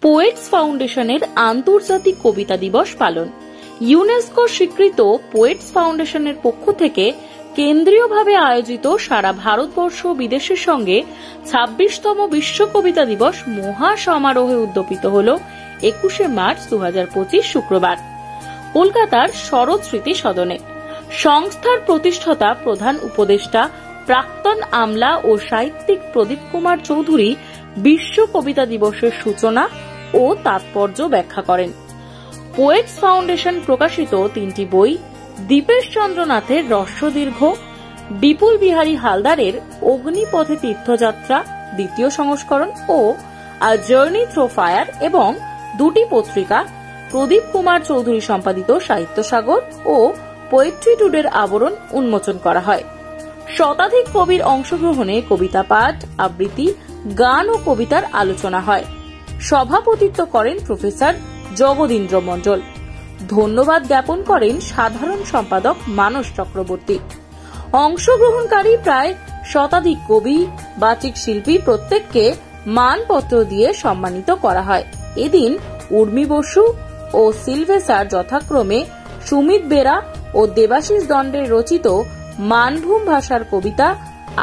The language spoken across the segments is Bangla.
পোয়েটস ফাউন্ডেশনের আন্তর্জাতিক কবিতা দিবস পালন। ইউনেস্কো স্বীকৃত পোয়েটস ফাউন্ডেশনের পক্ষ থেকে কেন্দ্রীয়ভাবে আয়োজিত সারা ভারতবর্ষ বিদেশের সঙ্গে ২৬তম বিশ্ব কবিতা দিবস মহা সমারোহে উদ্যাপিত হল ২১শে মার্চ ২০২৫ শুক্রবার কলকাতার শরৎ স্মৃতি সদনে। সংস্থার প্রতিষ্ঠাতা প্রধান উপদেষ্টা প্রাক্তন আমলা ও সাহিত্যিক প্রদীপ কুমার চৌধুরী বিশ্ব কবিতা দিবসের সূচনা ও তাৎপর্য ব্যাখ্যা করেন। পোয়েটস ফাউন্ডেশন প্রকাশিত ৩টি বই, দীপেশ চন্দ্র নাথের রস্যদীর্ঘ, বিপুল বিহারী হালদারের অগ্নিপথে তীর্থযাত্রা দ্বিতীয় সংস্করণ ও আ জার্নি থ্রু ফায়ার এবং দুটি পত্রিকা প্রদীপ কুমার চৌধুরী সম্পাদিত সাহিত্য সাগর ও পোয়েট্রি টুডের আবরণ উন্মোচন করা হয়। শতাধিক কবির অংশগ্রহণে কবিতা পাঠ, আবৃত্তি, গান ও কবিতার আলোচনা হয়। সভাপতিত্ব করেন প্রফেসর জগদীন্দ্র মণ্ডল। ধন্যবাদ জ্ঞাপন করেন সাধারণ সম্পাদক মানস চক্রবর্তী। অংশগ্রহণকারী প্রায় শতাধিক কবি, বাচিক শিল্পী প্রত্যেককে মানপত্র দিয়ে সম্মানিত করা হয়। এদিন উর্মি বসু ও সিলভেসার যথাক্রমে সুমিত বেরা ও দেবাশিস দণ্ডের রচিত মানভূম ভাষার কবিতা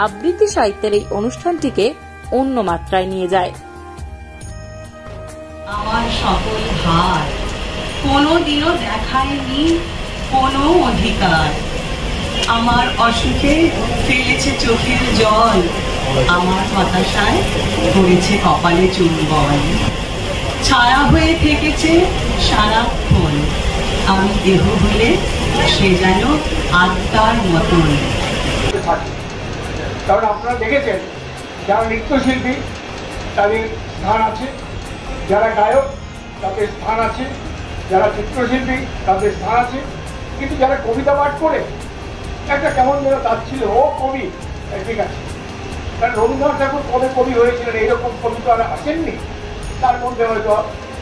আবৃত্তি সাহিত্যের এই অনুষ্ঠানটিকে অন্য মাত্রায় নিয়ে যায়। আমার সকল হার কোনোদিনও দেখায়নি কোনো অধিকার, আমার অসুখে ফেলেছে চোখের জল, আমার হতাশায় পড়েছে কপালে চুম্বন, ছায়া হয়ে থেকেছে সারাক্ষণ, আমি দেহ হলে সে যেন আত্মার মতন। কারণ আপনারা দেখেছেন যারা নৃত্যশিল্পী তাদের স্থান আছে, যারা গায়ক তাদের স্থান আছে, যারা চিত্রশিল্পী তাদের স্থান আছে, কিন্তু যারা কবিতা পাঠ করে একটা কেমন যেন তার ছিল ও কবি, ঠিক আছে। কারণ রবীন্দ্রনাথ ঠাকুর কবে কবি হয়েছিলেন এইরকম কবি তো আর আসেননি, তার মধ্যে হয়তো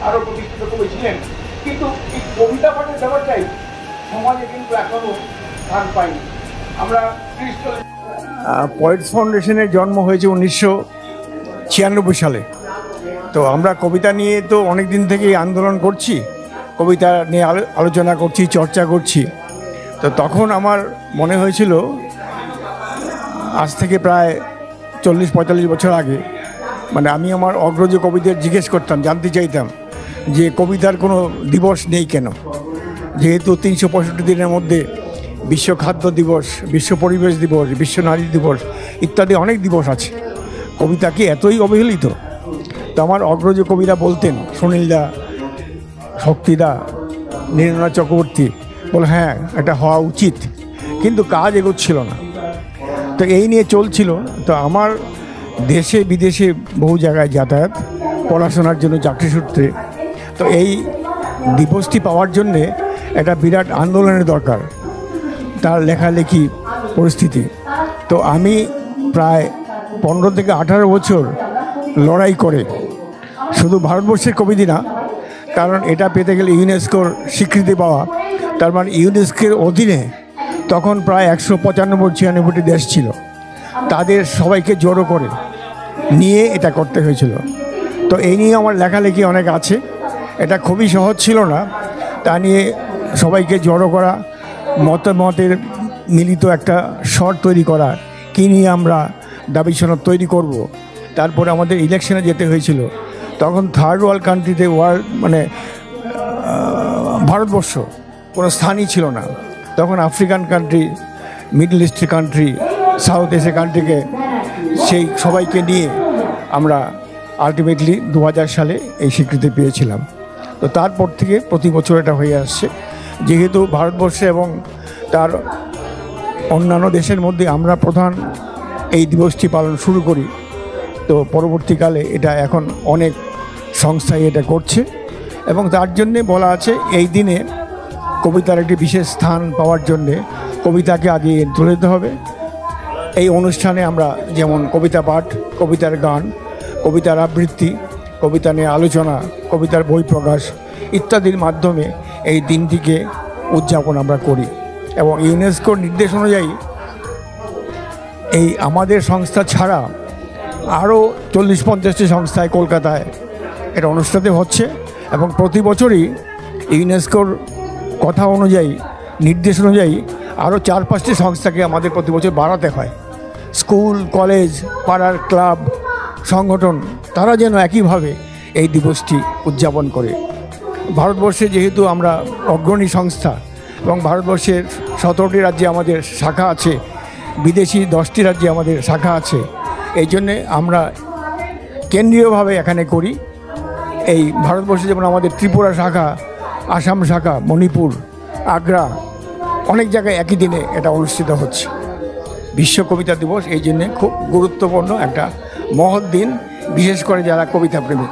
আরো প্রতিষ্ঠিত কবি ছিলেন, কিন্তু এই কবিতা পাঠের ব্যাপারটাই সমাজে কিন্তু এখনো স্থান পাইনি। আমরা পোয়েটস ফাউন্ডেশনের জন্ম হয়েছে ১৯৯৬ সালে। তো আমরা কবিতা নিয়ে তো অনেক দিন থেকেই আন্দোলন করছি, কবিতা নিয়ে আলোচনা করছি, চর্চা করছি। তো তখন আমার মনে হয়েছিল আজ থেকে প্রায় ৪০-৪৫ বছর আগে, মানে আমি আমার অগ্রজ কবিদের জিজ্ঞেস করতাম, জানতে চাইতাম যে কবিতার কোনো দিবস নেই কেন, যেহেতু ৩৬৫ দিনের মধ্যে বিশ্ব খাদ্য দিবস, বিশ্ব পরিবেশ দিবস, বিশ্ব নারী দিবস ইত্যাদি অনেক দিবস আছে, কবিতা কি এতই অবহেলিত? তো আমার অগ্রজ কবিরা বলতেন, সুনীলদা, শক্তিদা, নীরেন্দ্রনাথ চক্রবর্তী, বলে হ্যাঁ এটা হওয়া উচিত, কিন্তু কাজ এগোচ্ছিল না। তো এই নিয়ে চলছিল। তো আমার দেশে বিদেশে বহু জায়গায় যাতায়াত, পড়াশোনার জন্য, চাকরি সূত্রে। তো এই দিবসটি পাওয়ার জন্যে একটা বিরাট আন্দোলনের দরকার, তার লেখালেখি পরিস্থিতি। তো আমি প্রায় ১৫ থেকে ১৮ বছর লড়াই করে, শুধু ভারতবর্ষের কবিতা না, কারণ এটা পেতে গেলে ইউনেস্কোর স্বীকৃতি পাওয়া, তার মানে ইউনেস্কোর অধীনে তখন প্রায় ১৯৫-৯৬টি দেশ ছিল, তাদের সবাইকে জড়ো করে নিয়ে এটা করতে হয়েছিল। তো এই নিয়ে আমার লেখালেখি অনেক আছে। এটা খুবই সহজ ছিল না, তা নিয়ে সবাইকে জড়ো করা, মতের মিলিত একটা স্বর তৈরি করা, কী নিয়ে আমরা দাবি সনদ তৈরি করব। তারপরে আমাদের ইলেকশনে যেতে হয়েছিল। তখন থার্ড ওয়ার্ল্ড কান্ট্রিতে মানে ভারতবর্ষ কোনো স্থানই ছিল না। তখন আফ্রিকান কান্ট্রি, মিডল ইস্টের কান্ট্রি, সাউথ এশিয়ার কান্ট্রিকে সেই সবাইকে নিয়ে আমরা আলটিমেটলি ২০০০ সালে এই স্বীকৃতি পেয়েছিলাম। তো তারপর থেকে প্রতি বছর এটা হয়ে আসছে। যেহেতু ভারতবর্ষে এবং তার অন্যান্য দেশের মধ্যে আমরা প্রধান এই দিবসটি পালন শুরু করি, তো পরবর্তীকালে এটা এখন অনেক সংস্থাই এটা করছে এবং তার জন্যে বলা আছে এই দিনে কবিতার একটি বিশেষ স্থান পাওয়ার জন্যে কবিতাকে আগে তুলে দিতে হবে। এই অনুষ্ঠানে আমরা যেমন কবিতা পাঠ, কবিতার গান, কবিতার আবৃত্তি, কবিতা নিয়ে আলোচনা, কবিতার বই প্রকাশ ইত্যাদির মাধ্যমে এই দিনটিকে উদযাপন আমরা করি। এবং ইউনেস্কোর নির্দেশ অনুযায়ী এই আমাদের সংস্থা ছাড়া আরও ৪০-৫০টি সংস্থায় কলকাতায় এটা অনুষ্ঠিত হচ্ছে এবং প্রতি বছরই ইউনেস্কোর কথা অনুযায়ী, নির্দেশ অনুযায়ী আরও 4-5টি সংস্থাকে আমাদের প্রতি বছর বাড়াতে হয়। স্কুল, কলেজ, পাড়ার ক্লাব, সংগঠন তারা যেন একইভাবে এই দিবসটি উদযাপন করে। ভারতবর্ষে যেহেতু আমরা অগ্রণী সংস্থা এবং ভারতবর্ষের 17টি রাজ্যে আমাদের শাখা আছে, বিদেশি 10টি রাজ্যে আমাদের শাখা আছে, এই জন্যে আমরা কেন্দ্রীয়ভাবে এখানে করি। এই ভারতবর্ষে যেমন আমাদের ত্রিপুরা শাখা, আসাম শাখা, মণিপুর, আগ্রা, অনেক জায়গায় একই দিনে এটা অনুষ্ঠিত হচ্ছে। বিশ্ব কবিতা দিবস এই জন্যে খুব গুরুত্বপূর্ণ একটা মহৎ দিন, বিশেষ করে যারা কবিতা প্রেমী।